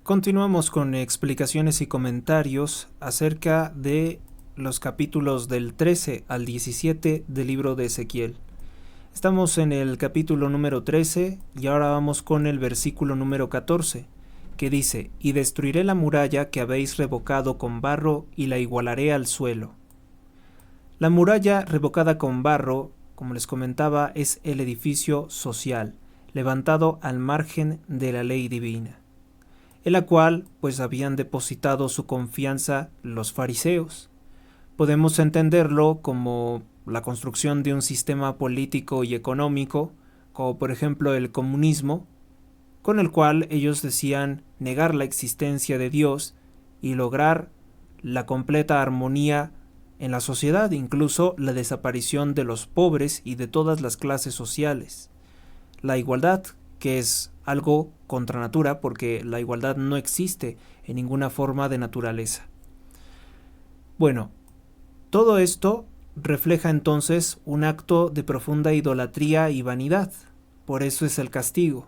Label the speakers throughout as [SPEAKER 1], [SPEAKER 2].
[SPEAKER 1] Continuamos con explicaciones y comentarios acerca de los capítulos del 13 al 17 del libro de Ezequiel. Estamos en el capítulo número 13 y ahora vamos con el versículo número 14, que dice: «Y destruiré la muralla que habéis revocado con barro y la igualaré al suelo». La muralla revocada con barro, como les comentaba, es el edificio social, levantado al margen de la ley divina, en la cual pues habían depositado su confianza los fariseos. Podemos entenderlo como la construcción de un sistema político y económico, como por ejemplo el comunismo, con el cual ellos decían negar la existencia de Dios y lograr la completa armonía en la sociedad, incluso la desaparición de los pobres y de todas las clases sociales. La igualdad, que es algo contra natura, porque la igualdad no existe en ninguna forma de naturaleza. Bueno, todo esto refleja entonces un acto de profunda idolatría y vanidad. Por eso es el castigo.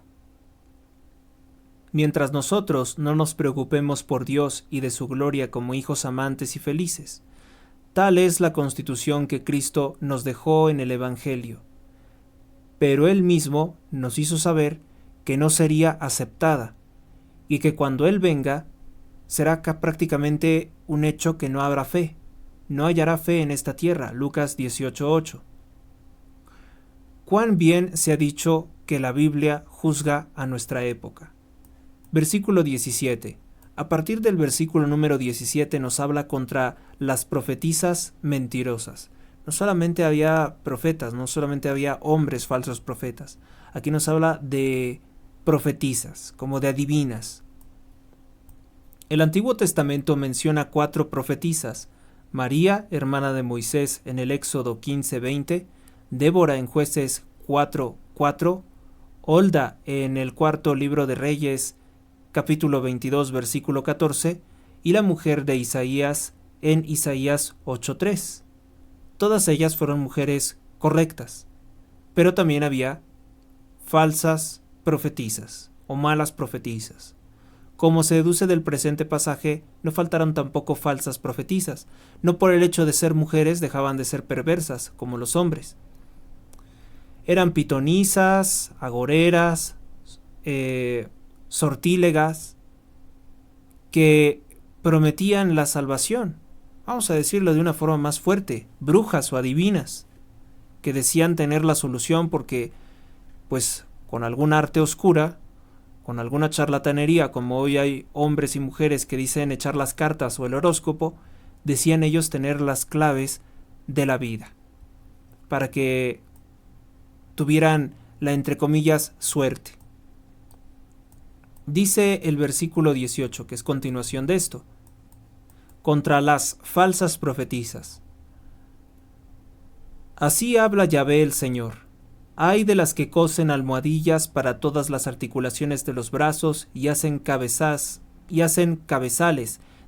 [SPEAKER 1] Mientras nosotros no nos preocupemos por Dios y de su gloria como hijos amantes y felices, tal es la constitución que Cristo nos dejó en el Evangelio. Pero Él mismo nos hizo saber que no sería aceptada y que cuando Él venga será prácticamente un hecho que no habrá fe. No hallará fe en esta tierra. Lucas 18:8. ¿Cuán bien se ha dicho que la Biblia juzga a nuestra época? Versículo 17. A partir del versículo número 17 nos habla contra las profetisas mentirosas. No solamente había profetas, no solamente había hombres falsos profetas. Aquí nos habla de profetisas, como de adivinas. El Antiguo Testamento menciona 4 profetisas: María, hermana de Moisés, en el Éxodo 15:20, Débora en Jueces 4:4, Holda en el cuarto libro de Reyes, capítulo 22, versículo 14, y la mujer de Isaías en Isaías 8:3. Todas ellas fueron mujeres correctas, pero también había falsas profetisas o malas profetisas. Como se deduce del presente pasaje, no faltaron tampoco falsas profetisas. No por el hecho de ser mujeres dejaban de ser perversas, como los hombres. Eran pitonisas, agoreras, sortílegas, que prometían la salvación. Vamos a decirlo de una forma más fuerte: brujas o adivinas, que decían tener la solución porque, pues, con algún arte oscura, con alguna charlatanería, como hoy hay hombres y mujeres que dicen echar las cartas o el horóscopo, decían ellos tener las claves de la vida, para que tuvieran la, entre comillas, suerte. Dice el versículo 18, que es continuación de esto: contra las falsas profetisas. Así habla Yahvé el Señor: ay de las que cosen almohadillas para todas las articulaciones de los brazos y hacen cabezales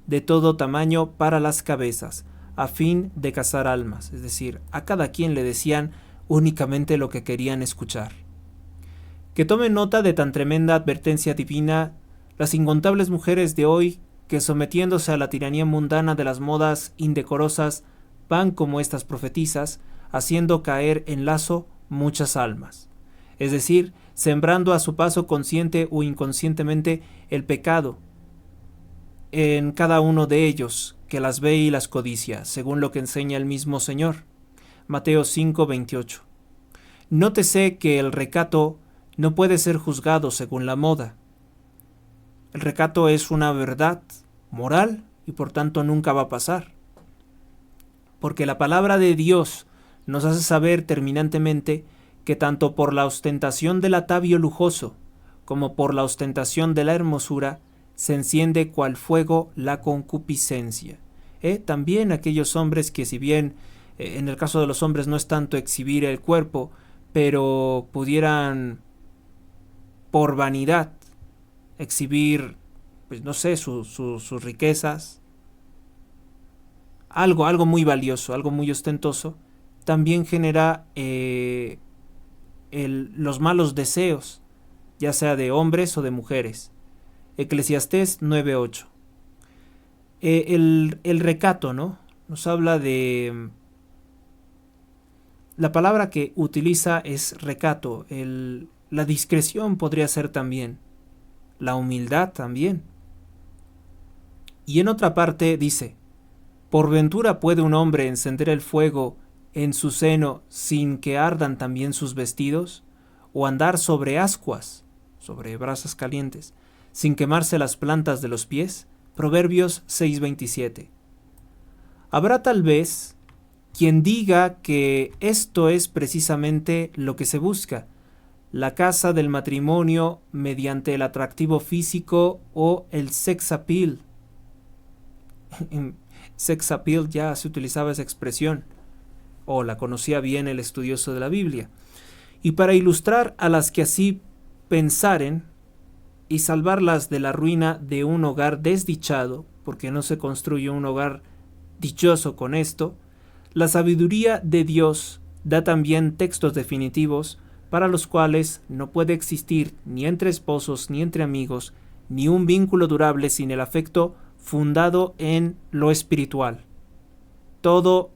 [SPEAKER 1] de todo tamaño para las cabezas, a fin de cazar almas. Es decir, a cada quien le decían únicamente lo que querían escuchar. Que tomen nota de tan tremenda advertencia divina las incontables mujeres de hoy que, sometiéndose a la tiranía mundana de las modas indecorosas, van como estas profetisas, haciendo caer en lazo muchas almas, es decir, sembrando a su paso consciente o inconscientemente el pecado en cada uno de ellos, que las ve y las codicia, según lo que enseña el mismo Señor. Mateo 5:28. Nótese que el recato no puede ser juzgado según la moda. El recato es una verdad moral y por tanto nunca va a pasar, porque la palabra de Dios nos hace saber terminantemente que tanto por la ostentación del atavío lujoso como por la ostentación de la hermosura se enciende cual fuego la concupiscencia. También aquellos hombres que, si bien en el caso de los hombres no es tanto exhibir el cuerpo, pero pudieran por vanidad exhibir, pues no sé, sus riquezas, algo muy valioso, algo muy ostentoso, también genera los malos deseos, ya sea de hombres o de mujeres. Eclesiastés 9:8. El recato, ¿no? Nos habla de... La palabra que utiliza es recato. La discreción podría ser también. La humildad también. Y en otra parte dice: ¿por ventura puede un hombre encender el fuego en su seno sin que ardan también sus vestidos? ¿O andar sobre ascuas, sobre brasas calientes, sin quemarse las plantas de los pies? Proverbios 6:27. Habrá tal vez quien diga que esto es precisamente lo que se busca, la casa del matrimonio mediante el atractivo físico o el sex appeal. En sex appeal ya se utilizaba esa expresión, o la conocía bien el estudioso de la Biblia. Y para ilustrar a las que así pensaren y salvarlas de la ruina de un hogar desdichado, porque no se construye un hogar dichoso con esto, la sabiduría de Dios da también textos definitivos para los cuales no puede existir ni entre esposos ni entre amigos ni un vínculo durable sin el afecto fundado en lo espiritual. Todo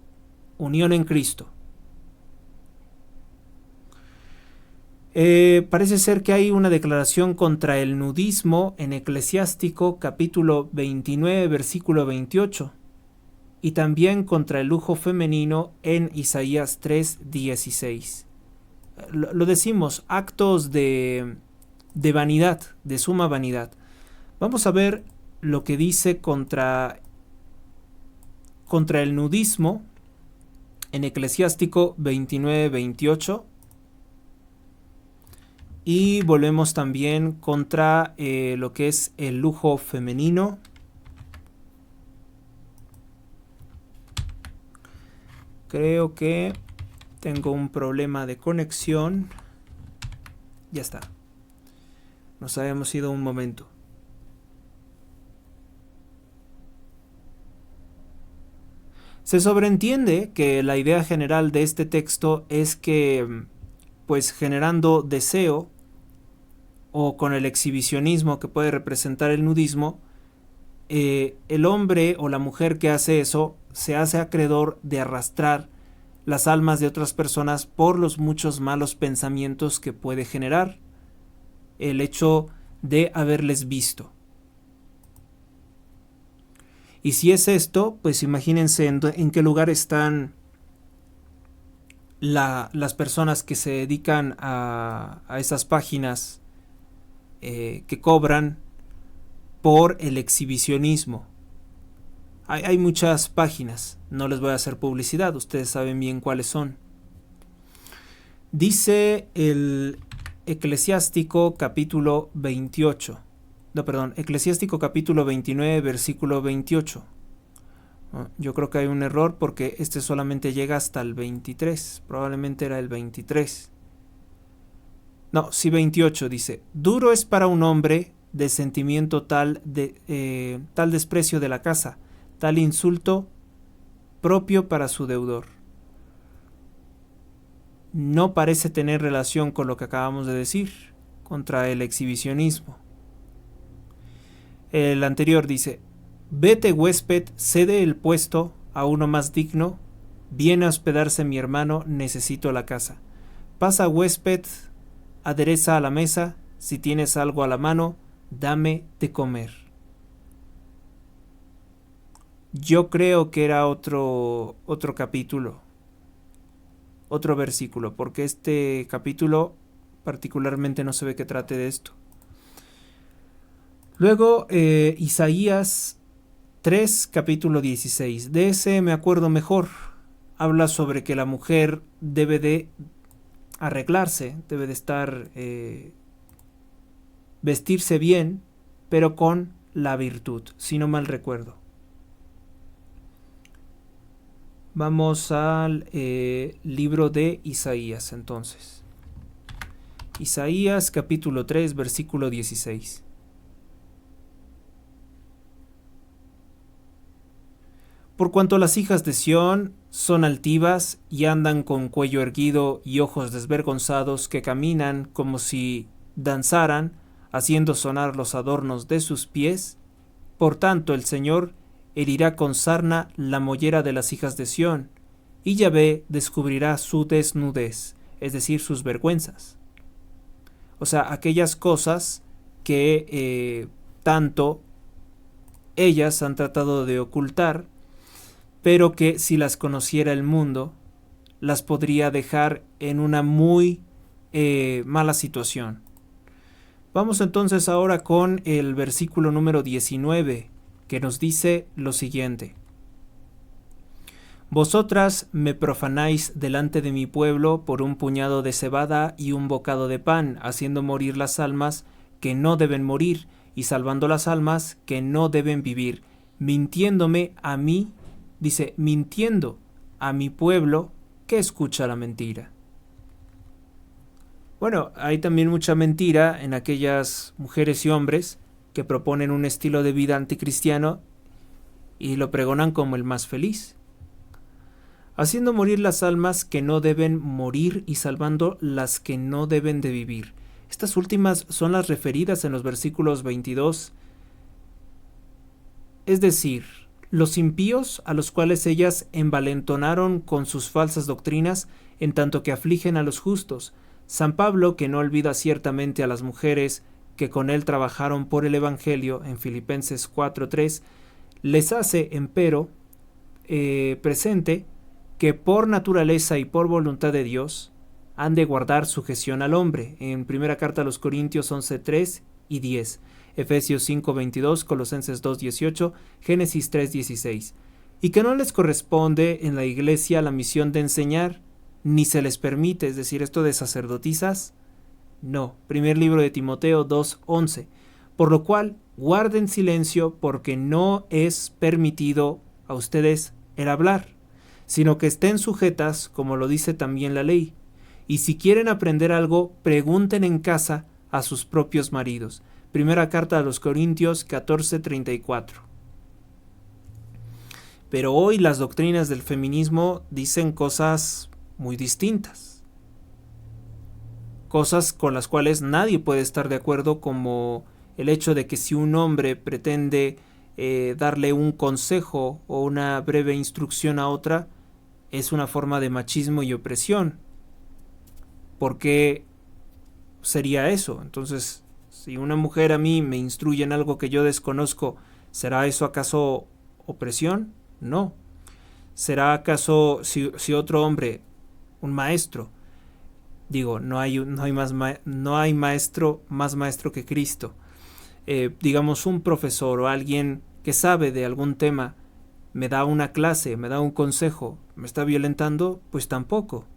[SPEAKER 1] unión en Cristo. Parece ser que hay una declaración contra el nudismo en Eclesiástico capítulo 29 versículo 28 y también contra el lujo femenino en Isaías 3:16. Lo decimos, actos de vanidad, de suma vanidad. Vamos a ver lo que dice contra el nudismo en Eclesiástico 29:28. Y volvemos también contra lo que es el lujo femenino. Creo que tengo un problema de conexión. Ya está. Nos habíamos ido un momento. Se sobreentiende que la idea general de este texto es que, pues generando deseo o con el exhibicionismo que puede representar el nudismo, el hombre o la mujer que hace eso se hace acreedor de arrastrar las almas de otras personas por los muchos malos pensamientos que puede generar el hecho de haberles visto. Y si es esto, pues imagínense en qué lugar están las personas que se dedican a esas páginas que cobran por el exhibicionismo. Hay muchas páginas, no les voy a hacer publicidad, ustedes saben bien cuáles son. Dice el Eclesiástico capítulo 28. Eclesiástico capítulo 29, versículo 28. Yo creo que hay un error porque este solamente llega hasta el 23. Probablemente era el 23. No, sí 28 dice: duro es para un hombre de sentimiento tal desprecio de la casa, tal insulto propio para su deudor. No parece tener relación con lo que acabamos de decir, contra el exhibicionismo. El anterior dice: vete, huésped, cede el puesto a uno más digno, viene a hospedarse mi hermano, necesito la casa. Pasa, huésped, adereza a la mesa, si tienes algo a la mano, dame de comer. Yo creo que era otro capítulo, otro versículo, porque este capítulo particularmente no se ve que trate de esto. Luego, Isaías 3, capítulo 16. De ese me acuerdo mejor. Habla sobre que la mujer debe de arreglarse, debe de estar, vestirse bien, pero con la virtud, si no mal recuerdo. Vamos al libro de Isaías, entonces. Isaías, capítulo 3, versículo 16. Por cuanto las hijas de Sión son altivas y andan con cuello erguido y ojos desvergonzados, que caminan como si danzaran, haciendo sonar los adornos de sus pies. Por tanto, el Señor herirá con sarna la mollera de las hijas de Sión, y Yahvé descubrirá su desnudez, es decir, sus vergüenzas. O sea, aquellas cosas que tanto ellas han tratado de ocultar, pero que si las conociera el mundo, las podría dejar en una muy mala situación. Vamos entonces ahora con el versículo número 19, que nos dice lo siguiente: Vosotras me profanáis delante de mi pueblo por un puñado de cebada y un bocado de pan, haciendo morir las almas que no deben morir, y salvando las almas que no deben vivir, mintiéndome a mí, dice, mintiendo a mi pueblo que escucha la mentira. Bueno, hay también mucha mentira en aquellas mujeres y hombres que proponen un estilo de vida anticristiano y lo pregonan como el más feliz, haciendo morir las almas que no deben morir y salvando las que no deben de vivir. Estas últimas son las referidas en los versículos 22. Es decir, los impíos a los cuales ellas envalentonaron con sus falsas doctrinas, en tanto que afligen a los justos. San Pablo, que no olvida ciertamente a las mujeres que con él trabajaron por el Evangelio, en Filipenses 4:3, les hace, empero, presente que por naturaleza y por voluntad de Dios han de guardar sujeción al hombre, en primera carta a los Corintios 11:3 y 10, Efesios 5:22, Colosenses 2:18, Génesis 3:16, y que no les corresponde en la iglesia la misión de enseñar, ni se les permite, es decir, esto de sacerdotisas, no, primer libro de Timoteo 2:11, por lo cual guarden silencio porque no es permitido a ustedes el hablar, sino que estén sujetas, como lo dice también la ley. Y si quieren aprender algo, pregunten en casa a sus propios maridos. Primera carta a los Corintios 14:34. Pero hoy las doctrinas del feminismo dicen cosas muy distintas. Cosas con las cuales nadie puede estar de acuerdo, como el hecho de que si un hombre pretende darle un consejo o una breve instrucción a otra, es una forma de machismo y opresión. ¿Por qué sería eso? Entonces, si una mujer a mí me instruye en algo que yo desconozco, ¿será eso acaso opresión? No. ¿Será acaso si otro hombre, un maestro, digo, no hay maestro más maestro que Cristo, digamos un profesor o alguien que sabe de algún tema, me da una clase, me da un consejo, me está violentando? Pues tampoco.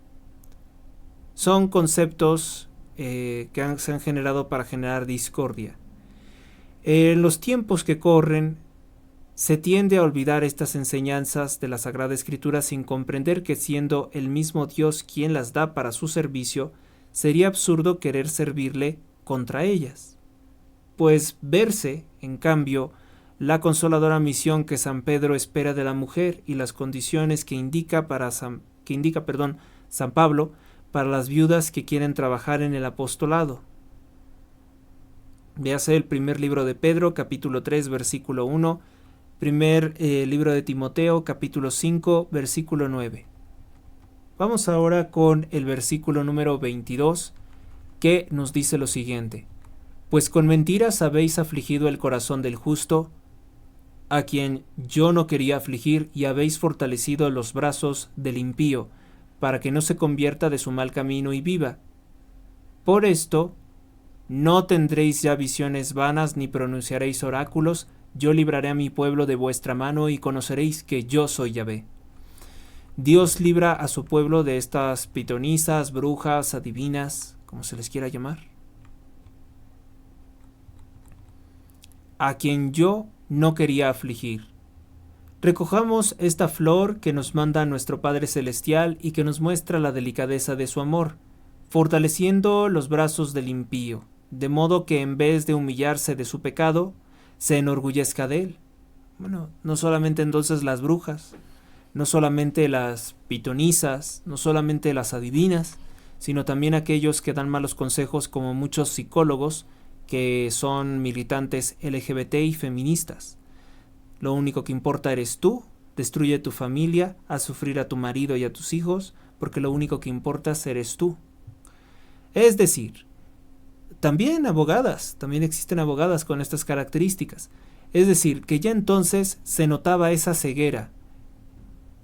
[SPEAKER 1] Son conceptos que se han generado para generar discordia. En los tiempos que corren, se tiende a olvidar estas enseñanzas de la Sagrada Escritura sin comprender que, siendo el mismo Dios quien las da para su servicio, sería absurdo querer servirle contra ellas. Pues verse, en cambio, la consoladora misión que San Pedro espera de la mujer y las condiciones que indica San Pablo para las viudas que quieren trabajar en el apostolado. Véase el primer libro de Pedro, capítulo 3, versículo 1, primer libro de Timoteo, capítulo 5, versículo 9. Vamos ahora con el versículo número 22, que nos dice lo siguiente: Pues con mentiras habéis afligido el corazón del justo, a quien yo no quería afligir, y habéis fortalecido los brazos del impío, para que no se convierta de su mal camino y viva. Por esto, no tendréis ya visiones vanas, ni pronunciaréis oráculos. Yo libraré a mi pueblo de vuestra mano, y conoceréis que yo soy Yahvé. Dios libra a su pueblo de estas pitonisas, brujas, adivinas, como se les quiera llamar, a quien yo no quería afligir. Recojamos esta flor que nos manda nuestro Padre Celestial y que nos muestra la delicadeza de su amor, fortaleciendo los brazos del impío, de modo que en vez de humillarse de su pecado, se enorgullezca de él. Bueno, no solamente entonces las brujas, no solamente las pitonisas, no solamente las adivinas, sino también aquellos que dan malos consejos, como muchos psicólogos que son militantes LGBT y feministas. Lo único que importa eres tú, destruye tu familia, haz sufrir a tu marido y a tus hijos, porque lo único que importa eres tú. Es decir, también existen abogadas con estas características. Es decir, que ya entonces se notaba esa ceguera,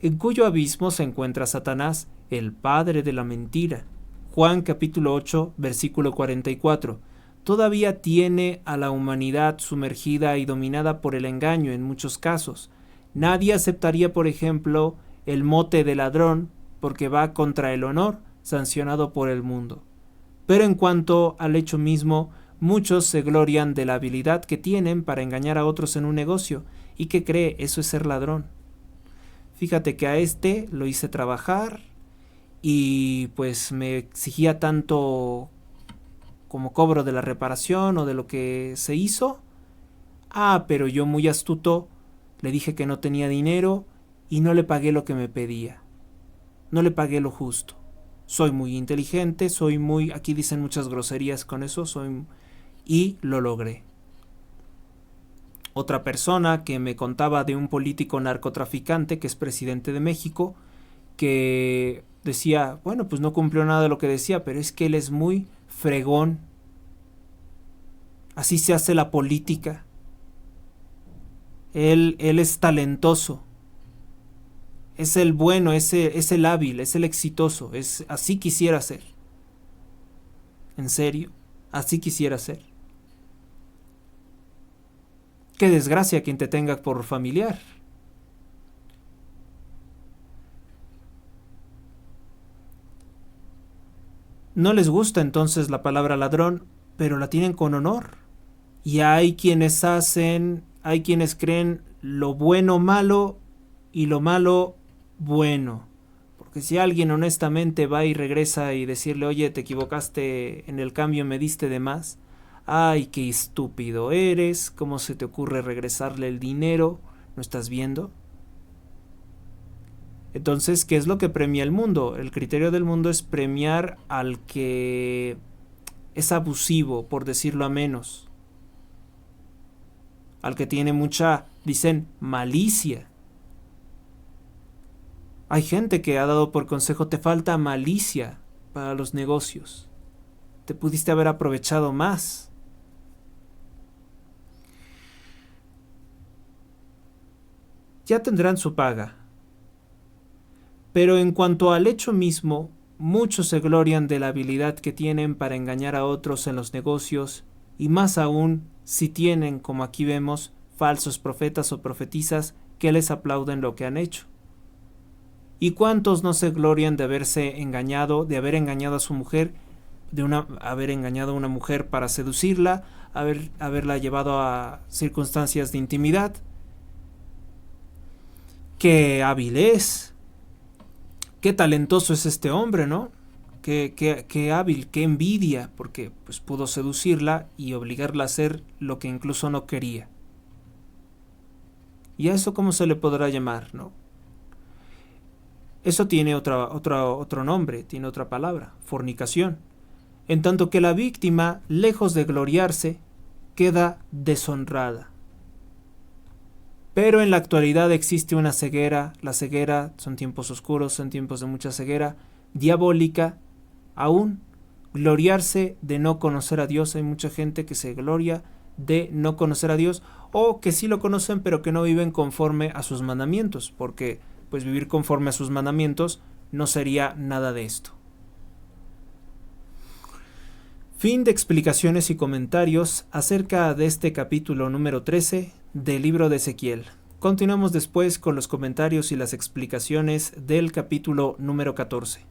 [SPEAKER 1] en cuyo abismo se encuentra Satanás, el padre de la mentira. Juan capítulo 8, versículo 44. Todavía tiene a la humanidad sumergida y dominada por el engaño en muchos casos. Nadie aceptaría, por ejemplo, el mote de ladrón porque va contra el honor sancionado por el mundo. Pero en cuanto al hecho mismo, muchos se glorian de la habilidad que tienen para engañar a otros en un negocio y que cree eso es ser ladrón. Fíjate que a este lo hice trabajar y pues me exigía tanto como cobro de la reparación o de lo que se hizo. Pero yo muy astuto le dije que no tenía dinero y no le pagué lo que me pedía. No le pagué lo justo. Soy muy inteligente, aquí dicen muchas groserías con eso, y lo logré. Otra persona que me contaba de un político narcotraficante que es presidente de México, que decía, bueno, pues no cumplió nada de lo que decía, pero es que él es muy fregón. Así se hace la política. Él es talentoso. Es el bueno, es el hábil, es el exitoso. Así quisiera ser. ¿En serio? Así quisiera ser. Qué desgracia quien te tenga por familiar. No les gusta entonces la palabra ladrón, pero la tienen con honor. Y hay quienes creen lo bueno malo y lo malo bueno. Porque si alguien honestamente va y regresa y decirle, oye, te equivocaste en el cambio, me diste de más. Ay, qué estúpido eres, ¿cómo se te ocurre regresarle el dinero? ¿No estás viendo? Entonces, ¿qué es lo que premia el mundo? El criterio del mundo es premiar al que es abusivo, por decirlo a menos. Al que tiene mucha, dicen, malicia. Hay gente que ha dado por consejo, te falta malicia para los negocios. Te pudiste haber aprovechado más. Ya tendrán su paga. Pero en cuanto al hecho mismo, muchos se glorian de la habilidad que tienen para engañar a otros en los negocios, y más aún si tienen, como aquí vemos, falsos profetas o profetisas que les aplauden lo que han hecho. ¿Y cuántos no se glorian de haber engañado a su mujer, haber engañado a una mujer para seducirla, haberla llevado a circunstancias de intimidad? ¡Qué hábil es! ¡Qué talentoso es este hombre!, ¿no? Qué hábil, qué envidia, porque pues pudo seducirla y obligarla a hacer lo que incluso no quería. ¿Y a eso cómo se le podrá llamar, no? Eso tiene otro nombre, tiene otra palabra, fornicación. En tanto que la víctima, lejos de gloriarse, queda deshonrada. Pero en la actualidad existe una ceguera, la ceguera, son tiempos oscuros, son tiempos de mucha ceguera, diabólica, aún gloriarse de no conocer a Dios. Hay mucha gente que se gloria de no conocer a Dios, o que sí lo conocen pero que no viven conforme a sus mandamientos, porque pues vivir conforme a sus mandamientos no sería nada de esto. Fin de explicaciones y comentarios acerca de este capítulo número 13 del libro de Ezequiel. Continuamos después con los comentarios y las explicaciones del capítulo número 14.